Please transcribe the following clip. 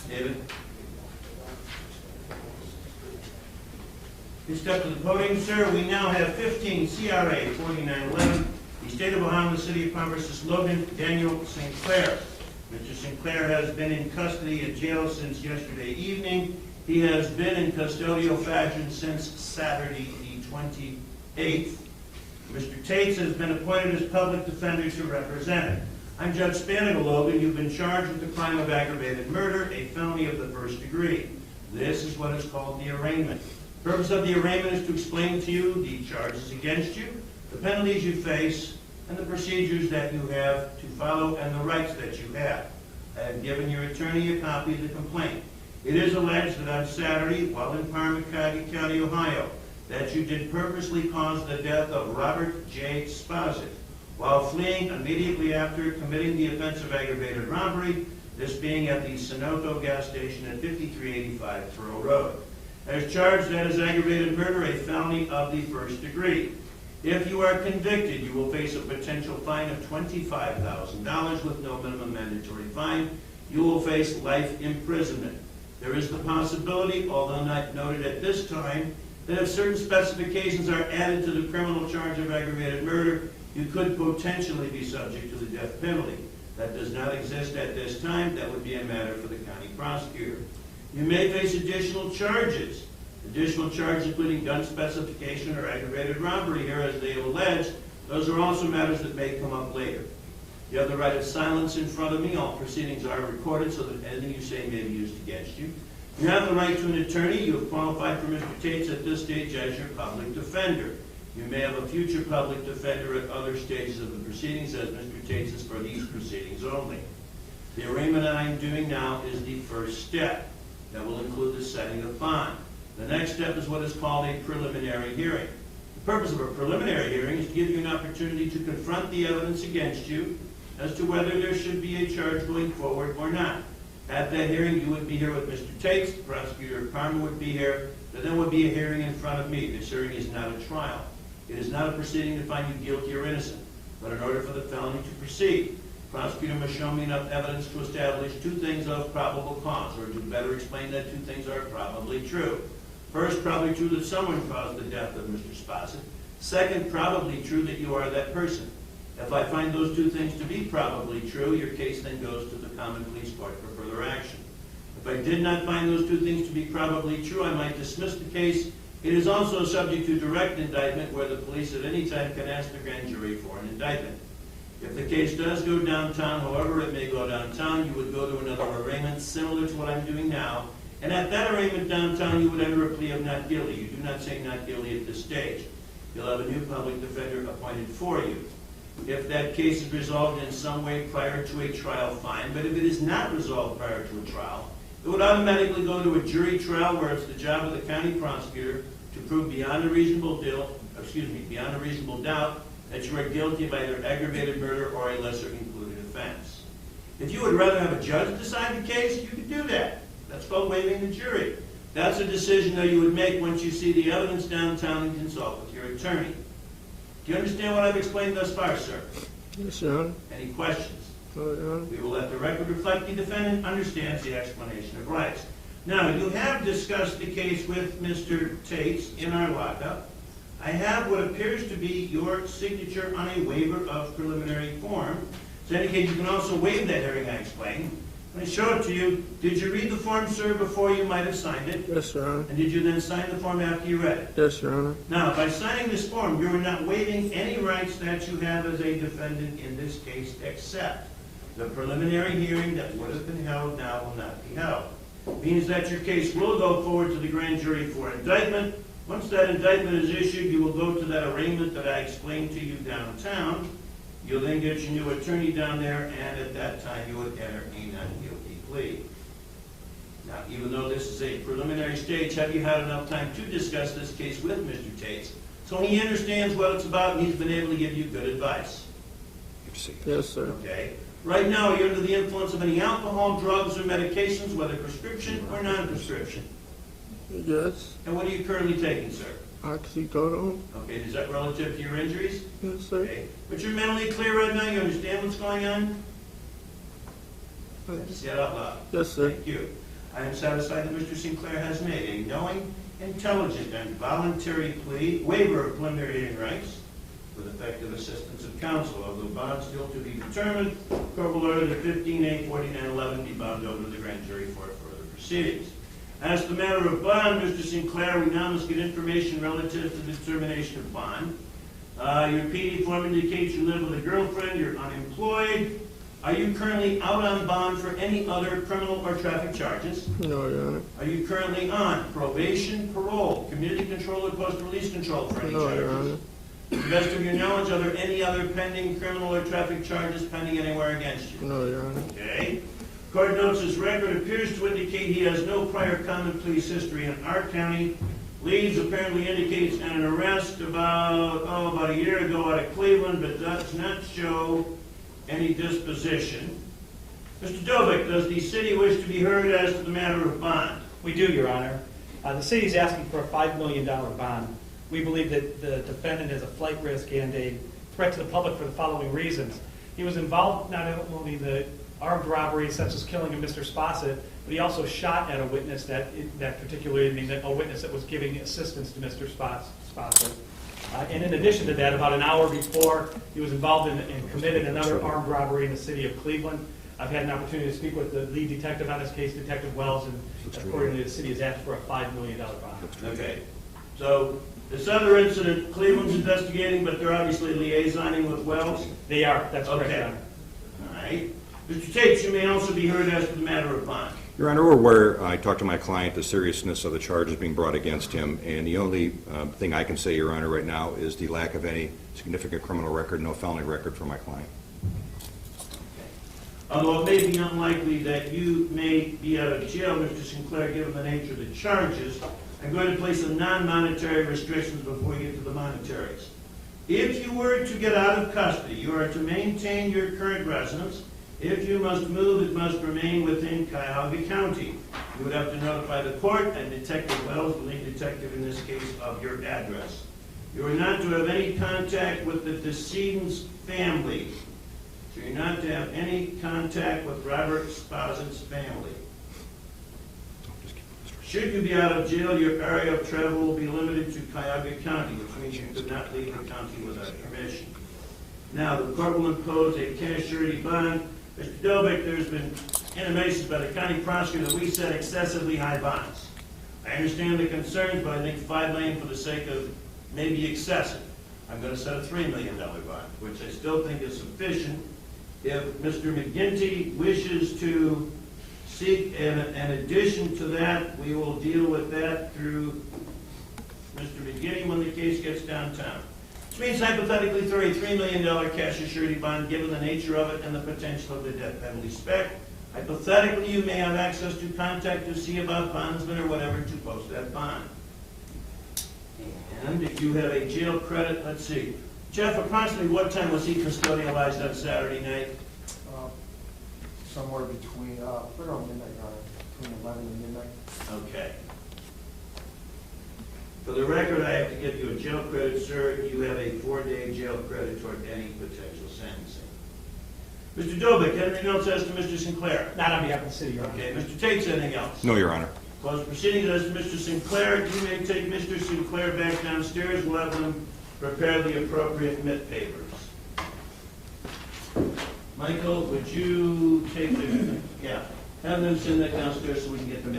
David. You step to the podium, sir. We now have 15 CRA 4911, the State of Ohio and the City of Parma versus Logan Daniel Sinclair. Mr. Sinclair has been in custody at jail since yesterday evening. He has been in custodial fashion since Saturday the 28th. Mr. Tates has been appointed as public defender to represent him. I'm Judge Spanigal, Logan. You've been charged with the crime of aggravated murder, a felony of the first degree. This is what is called the arraignment. The purpose of the arraignment is to explain to you the charges against you, the penalties you face, and the procedures that you have to follow and the rights that you have. I have given your attorney a copy of the complaint. It is alleged that on Saturday, while in Parma County, Ohio, that you did purposely cause the death of Robert J. Spazic while fleeing immediately after committing the offense of aggravated robbery, this being at the Sunoco gas station at 5385 Thoreau Road. As charged, that is aggravated murder, a felony of the first degree. If you are convicted, you will face a potential fine of $25,000 with no minimum mandatory fine. You will face life imprisonment. There is the possibility, although not noted at this time, that if certain specifications are added to the criminal charge of aggravated murder, you could potentially be subject to the death penalty. That does not exist at this time. That would be a matter for the county prosecutor. You may face additional charges including gun specification or aggravated robbery here, as they have alleged. Those are also matters that may come up later. You have the right of silence in front of me. All proceedings are recorded so that anything you say may be used against you. You have the right to an attorney. You have qualified for Mr. Tates at this stage as your public defender. You may have a future public defender at other stages of the proceedings, as Mr. Tates is for these proceedings only. The arraignment that I am doing now is the first step. That will include the setting of bond. The next step is what is called a preliminary hearing. The purpose of a preliminary hearing is to give you an opportunity to confront the evidence against you as to whether there should be a charge going forward or not. At that hearing, you would be here with Mr. Tates, the prosecutor of Parma would be here, but then would be a hearing in front of me. This hearing is not a trial. It is not a proceeding to find you guilty or innocent, but in order for the felony to proceed, the prosecutor must show me enough evidence to establish two things of probable cause, or to better explain that two things are probably true. First, probably true that someone caused the death of Mr. Spazic. Second, probably true that you are that person. If I find those two things to be probably true, your case then goes to the common police court for further action. If I did not find those two things to be probably true, I might dismiss the case. It is also subject to direct indictment, where the police at any time can ask the grand jury for an indictment. If the case does go downtown, however it may go downtown, you would go to another arraignment similar to what I'm doing now, and at that arraignment downtown, you would enter a plea of not guilty. You do not say not guilty at this stage. You'll have a new public defender appointed for you. If that case is resolved in some way prior to a trial, fine, but if it is not resolved prior to a trial, it would automatically go to a jury trial, where it's the job of the county prosecutor to prove beyond a reasonable doubt that you are guilty of either aggravated murder or a lesser included offense. If you would rather have a judge decide the case, you could do that. That's called waiving the jury. That's a decision that you would make once you see the evidence downtown and consult with your attorney. Do you understand what I've explained thus far, sir? Yes, Your Honor. Any questions? No, Your Honor. We will let the record reflect the defendant understands the explanation of rights. Now, you have discussed the case with Mr. Tates in our lockup. I have what appears to be your signature on a waiver of preliminary form. So in any case, you can also waive that hearing I explained. Let me show it to you. Did you read the form, sir, before you might have signed it? Yes, Your Honor. And did you then sign the form after you read it? Yes, Your Honor. Now, by signing this form, you are not waiving any rights that you have as a defendant in this case, except the preliminary hearing that would have been held now will not be held. It means that your case will go forward to the grand jury for indictment. Once that indictment is issued, you will go to that arraignment that I explained to you downtown. You'll then get your new attorney down there, and at that time you would enter a not-guilty plea. Now, even though this is a preliminary stage, have you had enough time to discuss this case with Mr. Tates so he understands what it's about and he's been able to give you good advice? Yes, sir. Okay. Right now, are you under the influence of any alcohol, drugs, or medications, whether prescription or non-prescription? Yes. And what are you currently taking, sir? Oxycodone. Okay, is that relative to your injuries? Yes, sir. Okay. But you're mentally clear right now? You understand what's going on? Say it out loud. Yes, sir. Thank you. I am satisfied that Mr. Sinclair has made a knowing, intelligent, and voluntary waiver of preliminary hearing rights with effective assistance of counsel. Although bond still to be determined, court will order that 15A4911 be bound over to the grand jury for further proceedings. As to the matter of bond, Mr. Sinclair, we now must get information relative to the determination of bond. Your PD form indicates you live with a girlfriend, you're unemployed. Are you currently out on bond for any other criminal or traffic charges? No, Your Honor. Are you currently on probation, parole, community control, or post-release control for any No, Your charges? Honor. To the best of your knowledge, are there any other pending criminal or traffic charges pending anywhere against you? No, Your Honor. Okay. Court notes his record appears to indicate he has no prior common police history in our county. Leads apparently indicates an arrest about a year ago out of Cleveland, but does not show any disposition. Mr. Dovick, does the city wish to be heard as to the matter of bond? We do, Your Honor. The city is asking for a $5 million bond. We believe that the defendant is a flight risk and a threat to the public for the following reasons. He was involved not only in the armed robbery, such as killing of Mr. Spossett, but he also shot at a witness that particular evening, a witness that was giving assistance to Mr. Spossett. And in addition to that, about an hour before, he was involved in and committed another armed robbery in the city of Cleveland. I've had an opportunity to speak with the lead detective on this case, Detective Wells, and accordingly the city has asked for a $5 million bond. Okay. So this other incident, Cleveland's investigating, but they're obviously liaisoning with Wells? They are, that's correct, Okay. Your Honor. All right. Mr. Tate, you may also be heard as to the matter of bond. Your Honor, we're aware, I talked to my client, the seriousness of the charges being brought against him, and the only thing I can say, Your Honor, right now is the lack of any significant criminal record, no felony record for my client. Although it may be unlikely that you may be out of jail, Mr. Sinclair, given the nature of the charges, I'm going to place some non-monetary restrictions before we get to the monetaries. If you were to get out of custody, you are to maintain your current residence. If you must move, it must remain within Cuyahoga County. You would have to notify the court and Detective Wells, the lead detective in this case, of your address. You are not to have any contact with the decedent's family. So you're not to have any contact with Robert Spossett's family. Should you be out of jail, your area of travel will be limited to Cuyahoga County, which means you could not leave the county without permission. Now, the court will impose a cash surety bond. Mr. Dobick, there's been intimations by the county prosecutor that we set excessively high bonds. I understand the concerns, but I think $5 million for the sake of maybe excessive. I'm going to set a $3 million bond, which I still think is sufficient. If Mr. McGinty wishes to seek an addition to that, we will deal with that through Mr. McGinty when the case gets downtown. Which means hypothetically for a $3 million cash surety bond, given the nature of it and the potential of the death penalty spec, hypothetically you may have access to contact to see about bondsman or whatever to post that bond. And if you have a jail credit, let's see. Jeff, approximately what time was he custodialized on Saturday night? Somewhere between, right around midnight, between 11 and midnight. Okay. For the record, I have to give you a jail credit, sir. You have a 4-day jail credit toward any potential sentencing. Mr. Dobick, anything else as to Mr. Sinclair? Not on behalf of the city, Your Honor. Okay, Mr. Tate's anything else? No, Your Honor. Close proceedings as to Mr. Sinclair. You may take Mr. Sinclair back downstairs. We'll have them prepare the appropriate MIT papers. Michael, would you take the, have them send that downstairs so we can get the